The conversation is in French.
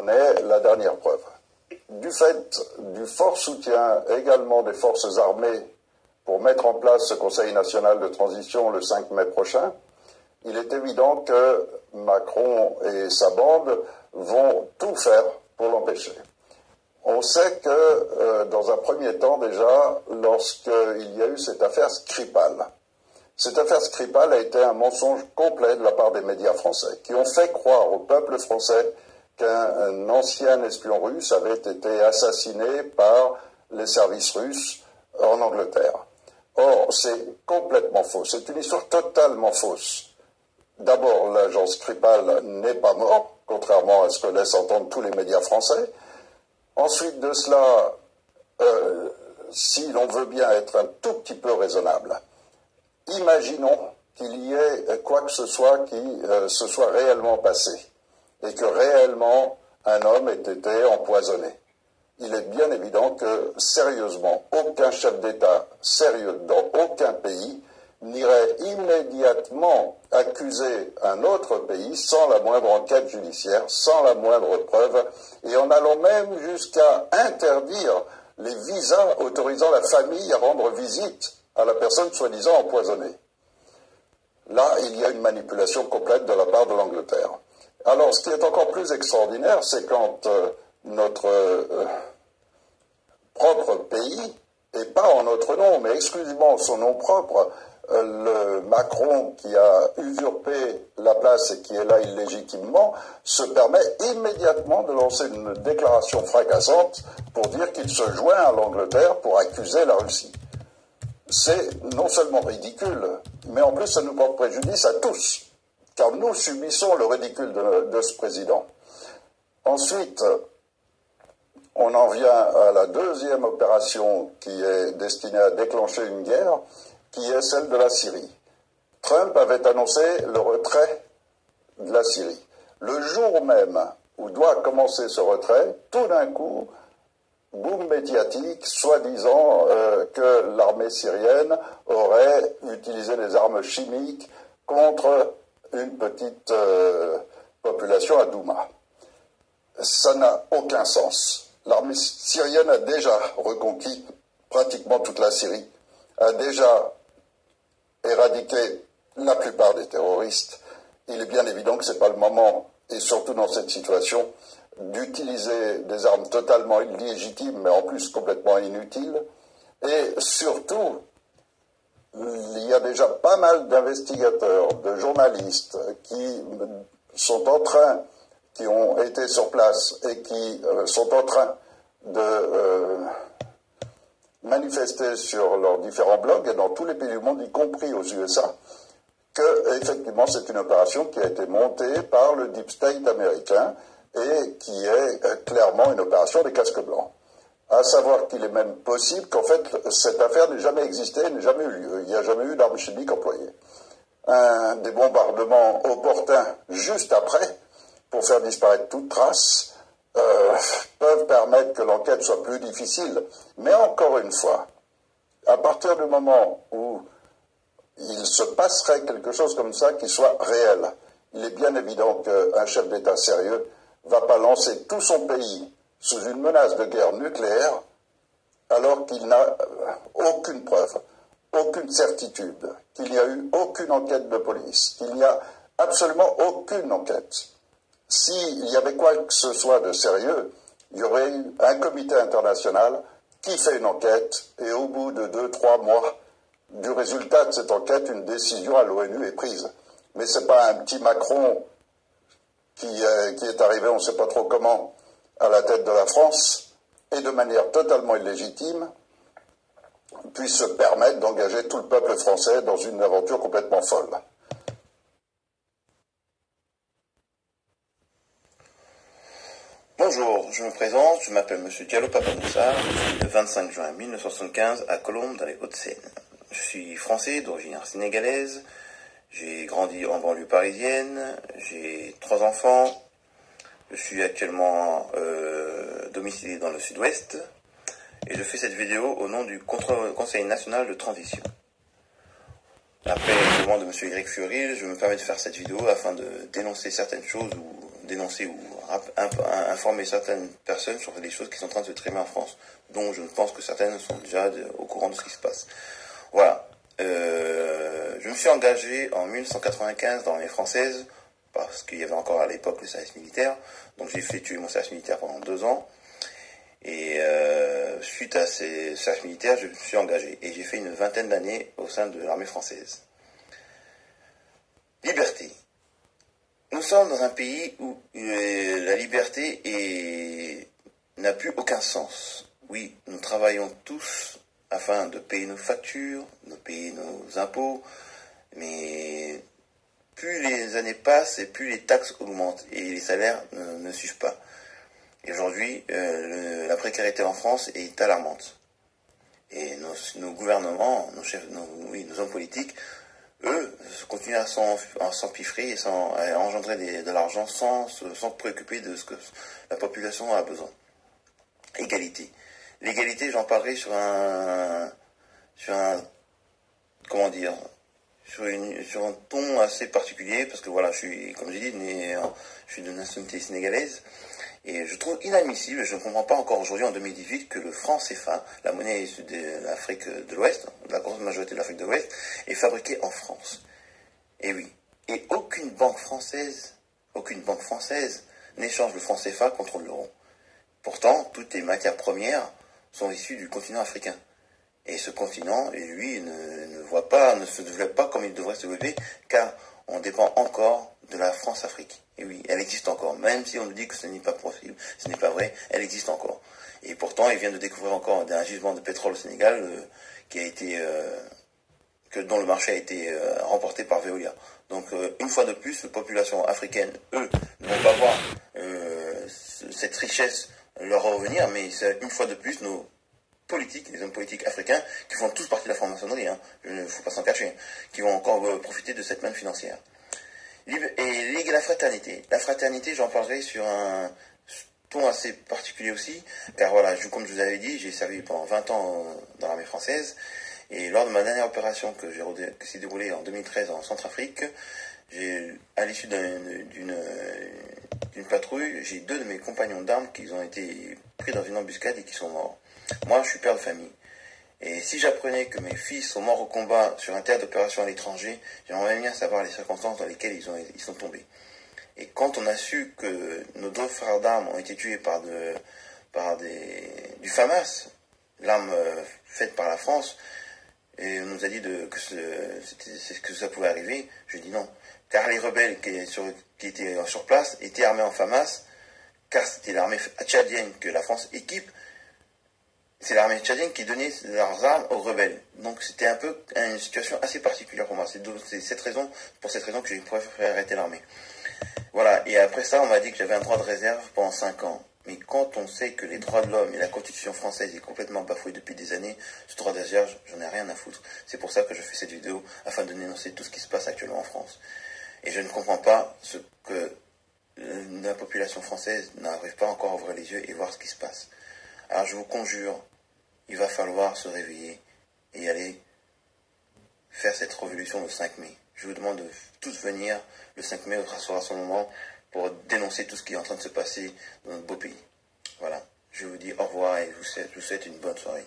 en est la dernière preuve. Du fait du fort soutien également des forces armées pour mettre en place ce Conseil national de transition le 5 mai prochain, il est évident que Macron et sa bande vont tout faire pour l'empêcher. On sait que, dans un premier temps déjà, lorsqu'il y a eu cette affaire Skripal a été un mensonge complet de la part des médias français, qui ont fait croire au peuple français qu'un ancien espion russe avait été assassiné par les services russes en Angleterre. Or, c'est complètement faux. C'est une histoire totalement fausse. D'abord, l'agent Skripal n'est pas mort, contrairement à ce que laissent entendre tous les médias français. Ensuite de cela, si l'on veut bien être un tout petit peu raisonnable, imaginons qu'il y ait quoi que ce soit qui se soit réellement passé et que réellement un homme ait été empoisonné. Il est bien évident que, sérieusement, aucun chef d'État sérieux dans aucun pays n'irait immédiatement accuser un autre pays sans la moindre enquête judiciaire, sans la moindre preuve, et en allant même jusqu'à interdire les visas autorisant la famille à rendre visite à la personne soi-disant empoisonnée. Là, il y a une manipulation complète de la part de l'Angleterre. Alors, ce qui est encore plus extraordinaire, c'est quand notre propre pays, et pas en notre nom, mais exclusivement en son nom propre, le Macron qui a usurpé la place et qui est là illégitimement, se permet immédiatement de lancer une déclaration fracassante pour dire qu'il se joint à l'Angleterre pour accuser la Russie. C'est non seulement ridicule, mais en plus ça nous porte préjudice à tous, car nous subissons le ridicule de ce président. Ensuite, on en vient à la deuxième opération qui est destinée à déclencher une guerre, qui est celle de la Syrie. Trump avait annoncé le retrait de la Syrie. Le jour même où doit commencer ce retrait, tout d'un coup, boom médiatique, soi-disant que l'armée syrienne aurait utilisé des armes chimiques contre une petite population à Douma. Ça n'a aucun sens. L'armée syrienne a déjà reconquis pratiquement toute la Syrie, a déjà éradiqué la plupart des terroristes. Il est bien évident que ce n'est pas le moment, et surtout dans cette situation, d'utiliser des armes totalement illégitimes, mais en plus complètement inutiles. Et surtout, il y a déjà pas mal d'investigateurs, de journalistes qui ont été sur place et qui sont en train de manifester sur leurs différents blogs et dans tous les pays du monde, y compris aux USA, que effectivement c'est une opération qui a été montée par le Deep State américain et qui est clairement une opération des casques blancs. À savoir qu'il est même possible qu'en fait cette affaire n'ait jamais existé, n'ait jamais eu lieu. Il n'y a jamais eu d'armes chimiques employées. Des bombardements opportuns juste après, pour faire disparaître toute trace, peuvent permettre que l'enquête soit plus difficile. Mais encore une fois, à partir du moment où il se passerait quelque chose comme ça qui soit réel, il est bien évident qu'un chef d'État sérieux ne va pas lancer tout son pays sous une menace de guerre nucléaire alors qu'il n'a aucune preuve, aucune certitude, qu'il n'y a eu aucune enquête de police, qu'il n'y a absolument aucune enquête. S'il y avait quoi que ce soit de sérieux, il y aurait eu un comité international qui fait une enquête et au bout de 2-3 mois du résultat de cette enquête, une décision à l'ONU est prise. Mais ce n'est pas un petit Macron qui est arrivé, on ne sait pas trop comment, à la tête de la France et de manière totalement illégitime puisse se permettre d'engager tout le peuple français dans une aventure complètement folle. Bonjour, je me présente, je m'appelle M. Diallo Papamoussa, je suis le 25 juin 1975 à Colombes dans les Hauts-de-Seine. Je suis français d'origine sénégalaise, j'ai grandi en banlieue parisienne, j'ai 3 enfants, je suis actuellement domicilié dans le sud-ouest et je fais cette vidéo au nom du Conseil national de transition. Après le demande de M. Éric Fiorilles, je me permets de faire cette vidéo afin de dénoncer certaines choses ou dénoncer ou informer certaines personnes sur des choses qui sont en train de se tramer en France, dont je pense que certaines sont déjà au courant de ce qui se passe. Voilà. Je me suis engagé en 1995 dans l'armée française, parce qu'il y avait encore à l'époque le service militaire, donc j'ai effectué mon service militaire pendant 2 ans, et suite à ces services militaires, je me suis engagé, et j'ai fait une 20aine d'années au sein de l'armée française. Liberté. Nous sommes dans un pays où la liberté n'a plus aucun sens. Oui, nous travaillons tous afin de payer nos factures, de payer nos impôts, mais plus les années passent et plus les taxes augmentent et les salaires ne suivent pas. Et aujourd'hui, la précarité en France est alarmante. Et nos gouvernements, nos hommes politiques, eux, continuent à s'empiffrer et à engendrer de l'argent sans se préoccuper de ce que la population a besoin. Égalité. L'égalité, j'en parlerai sur un comment dire, sur un ton assez particulier, parce que voilà, je suis, comme j'ai dit, je suis de nationalité sénégalaise, et je trouve inadmissible, je ne comprends pas encore aujourd'hui en 2018 que le franc CFA, la monnaie issue de l'Afrique de l'Ouest, de la grande majorité de l'Afrique de l'Ouest, est fabriquée en France. Et oui. Et aucune banque française n'échange le franc CFA contre l'euro. Pourtant, toutes les matières premières sont issues du continent africain. Et ce continent, lui, ne se développe pas comme il devrait se développer, car on dépend encore de la France-Afrique. Et oui, elle existe encore. Même si on nous dit que ce n'est pas possible, ce n'est pas vrai, elle existe encore. Et pourtant, il vient de découvrir encore un gisement de pétrole au Sénégal dont le marché a été remporté par Veolia. Donc, une fois de plus, les populations africaines, eux, ne vont pas voir cette richesse leur revenir, mais c'est une fois de plus nos politiques, les hommes politiques africains, qui font tous partie de la franc-maçonnerie, il ne faut pas s'en cacher, qui vont encore profiter de cette manne financière. Et la fraternité. La fraternité, j'en parlerai sur un ton assez particulier aussi, car voilà, comme je vous avais dit, j'ai servi pendant 20 ans dans l'armée française, et lors de ma dernière opération qui s'est déroulée en 2013 en Centrafrique, à l'issue d'une patrouille, j'ai 2 de mes compagnons d'armes qui ont été pris dans une embuscade et qui sont morts. Moi, je suis père de famille. Et si j'apprenais que mes fils sont morts au combat sur un théâtre d'opération à l'étranger, j'aimerais bien savoir les circonstances dans lesquelles ils sont tombés. Et quand on a su que nos 2 frères d'armes ont été tués par du FAMAS, l'arme faite par la France, et on nous a dit que ça pouvait arriver, je dis non. Car les rebelles qui étaient sur place étaient armés en FAMAS, car c'était l'armée tchadienne que la France équipe. C'est l'armée tchadienne qui donnait leurs armes aux rebelles. Donc c'était un peu une situation assez particulière pour moi. C'est pour cette raison que j'ai préféré arrêter l'armée. Voilà, et après ça, on m'a dit que j'avais un droit de réserve pendant 5 ans. Mais quand on sait que les droits de l'homme et la Constitution française est complètement bafouée depuis des années, ce droit de réserve, j'en ai rien à foutre. C'est pour ça que je fais cette vidéo, afin de dénoncer tout ce qui se passe actuellement en France. Et je ne comprends pas ce que la population française n'arrive pas encore à ouvrir les yeux et voir ce qui se passe. Alors je vous conjure, il va falloir se réveiller et aller faire cette révolution le 5 mai. Je vous demande de tous venir le 5 mai sera son moment pour dénoncer tout ce qui est en train de se passer dans notre beau pays. Voilà, je vous dis au revoir et je vous souhaite une bonne soirée.